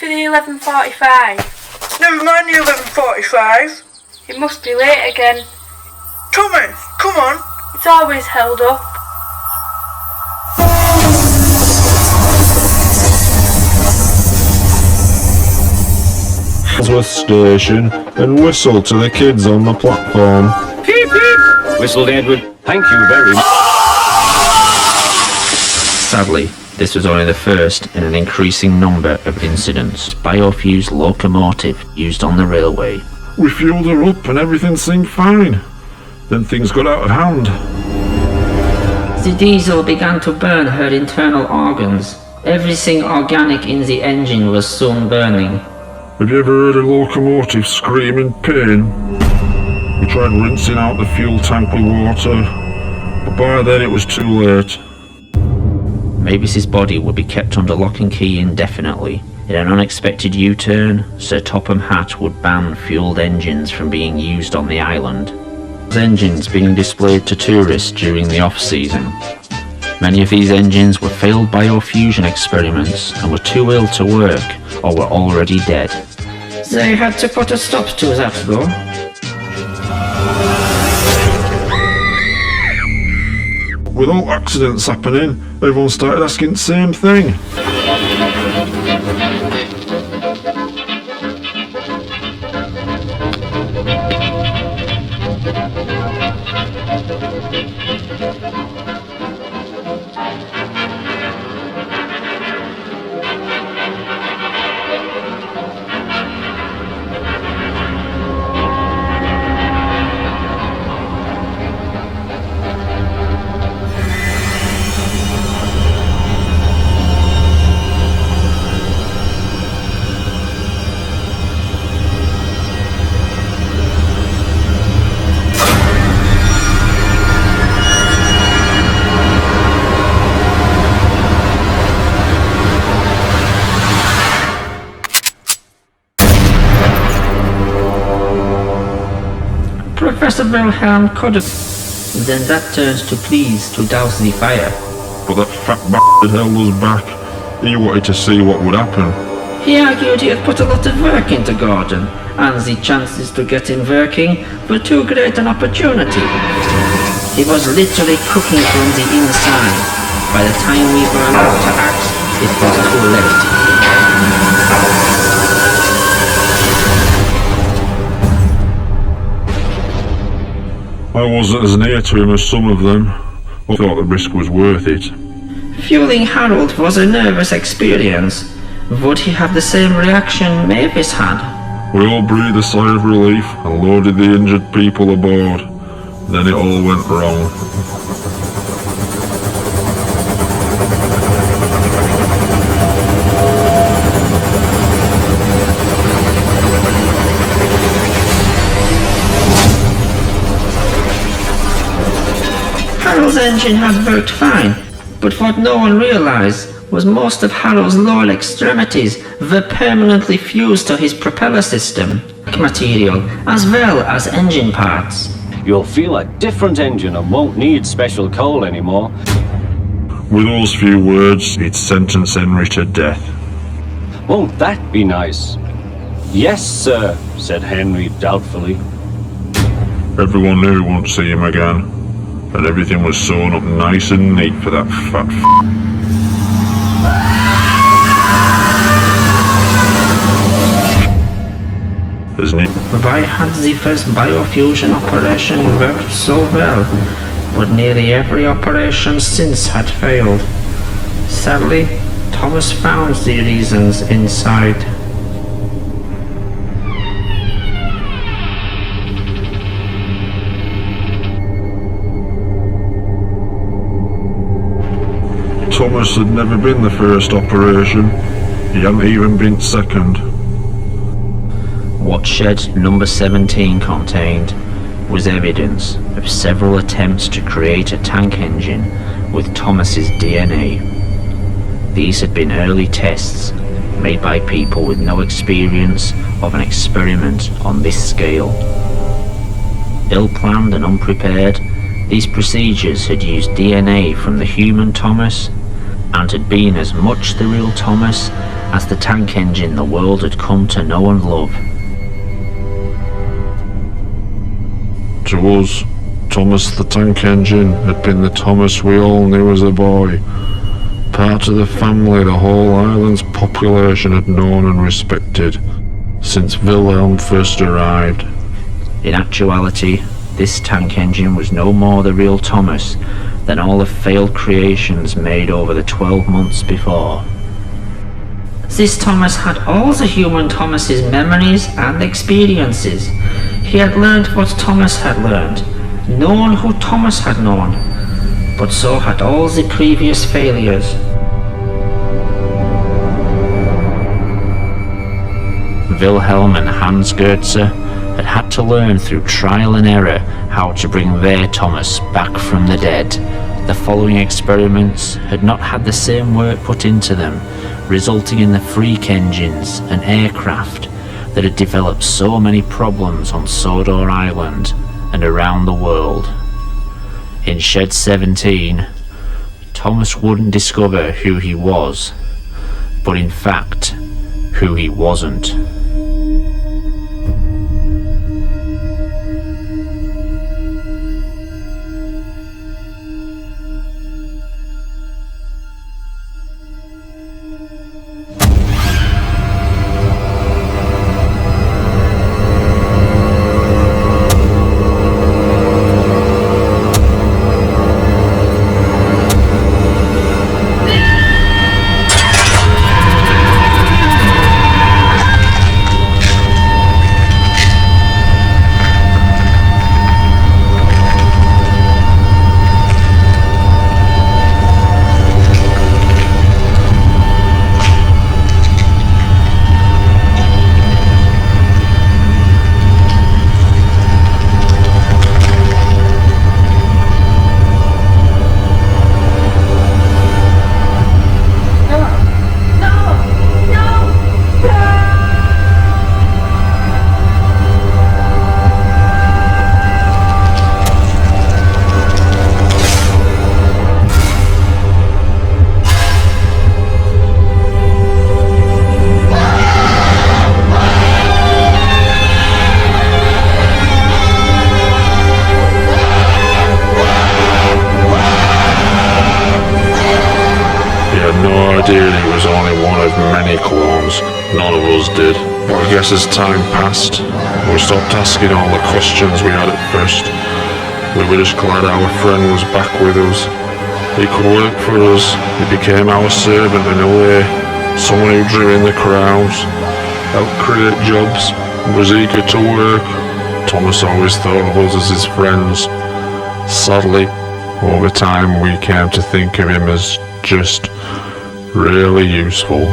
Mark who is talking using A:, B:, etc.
A: for the 11:45.
B: Never mind the 11:45.
A: It must be late again.
B: Tommy, come on.
A: It's always held up.
C: Ellsworth Station and whistle to the kids on the platform.
D: Peep, peep! Whistled Edward. Thank you very much.
E: Sadly, this was only the first in an increasing number of incidents. Biofuze locomotive used on the railway.
C: We fueled her up and everything seemed fine. Then things got out of hand.
F: The diesel began to burn her internal organs. Everything organic in the engine was soon burning.
C: Have you ever heard a locomotive scream in pain? We tried rinsing out the fuel tank with water, but by then it was too late.
E: Mavis's body would be kept under lock and key indefinitely. In an unexpected U-turn, Sir Topham Hatt would ban fueled engines from being used on the island. Engines being displayed to tourists during the off-season. Many of these engines were failed biofusion experiments and were too ill to work or were already dead.
F: They had to put a stop to that though.
C: With all accidents happening, everyone started asking the same thing.
F: Professor Wilhelm could have... Then that turns to please to douse the fire.
C: But that fat bastard held us back. He wanted to see what would happen.
F: He argued he had put a lot of work into Gordon, and the chances to get him working were too great an opportunity. He was literally cooking from the inside. By the time we were allowed to act, it was too late.
C: I wasn't as near to him as some of them. I thought the risk was worth it.
F: Fueling Harold was a nervous experience. Would he have the same reaction Mavis had?
C: We all breathed a sigh of relief and loaded the injured people aboard. Then it all went wrong.
F: Harold's engine had worked fine, but what no one realized was most of Harold's lower extremities were permanently fused to his propeller system, material, as well as engine parts.
D: You'll feel a different engine and won't need special coal anymore.
C: With those few words, he'd sentence Henry to death.
D: Won't that be nice? Yes, sir, said Henry doubtfully.
C: Everyone knew he wouldn't see him again, and everything was sewn up nice and neat for that fat There's neat.
F: Why had the first biofusion operation worked so well, but nearly every operation since had failed? Sadly, Thomas found the reasons inside.
C: Thomas had never been the first operation. He hadn't even been second.
E: What shed number 17 contained was evidence of several attempts to create a tank engine with Thomas's DNA. These had been early tests made by people with no experience of an experiment on this scale. Ill-planned and unprepared, these procedures had used DNA from the human Thomas and had been as much the real Thomas as the tank engine the world had come to know and love.
C: To us, Thomas the Tank Engine had been the Thomas we all knew as a boy. Part of the family the whole island's population had known and respected since Wilhelm first arrived.
E: In actuality, this tank engine was no more the real Thomas than all the failed creations made over the 12 months before.
F: This Thomas had all the human Thomas's memories and experiences. He had learned what Thomas had learned, known who Thomas had known, but so had all the previous failures.
E: Wilhelm and Hans Goetze had to learn through trial and error how to bring their Thomas back from the dead. The following experiments had not had the same work put into them, resulting in the freak engines and aircraft that had developed so many problems on Sodor Island and around the world. In Shed 17, Thomas wouldn't discover who he was, but in fact, who he wasn't.
C: He was only one of many clones. None of us did. But I guess as time passed, we stopped asking all the questions we had at first. We were just glad our friend was back with us. He could work for us. He became our servant in a way. Someone who drew in the crowds, helped create jobs, was eager to work. Thomas always thought of us as his friends. Sadly, over time we came to think of him as just really useful.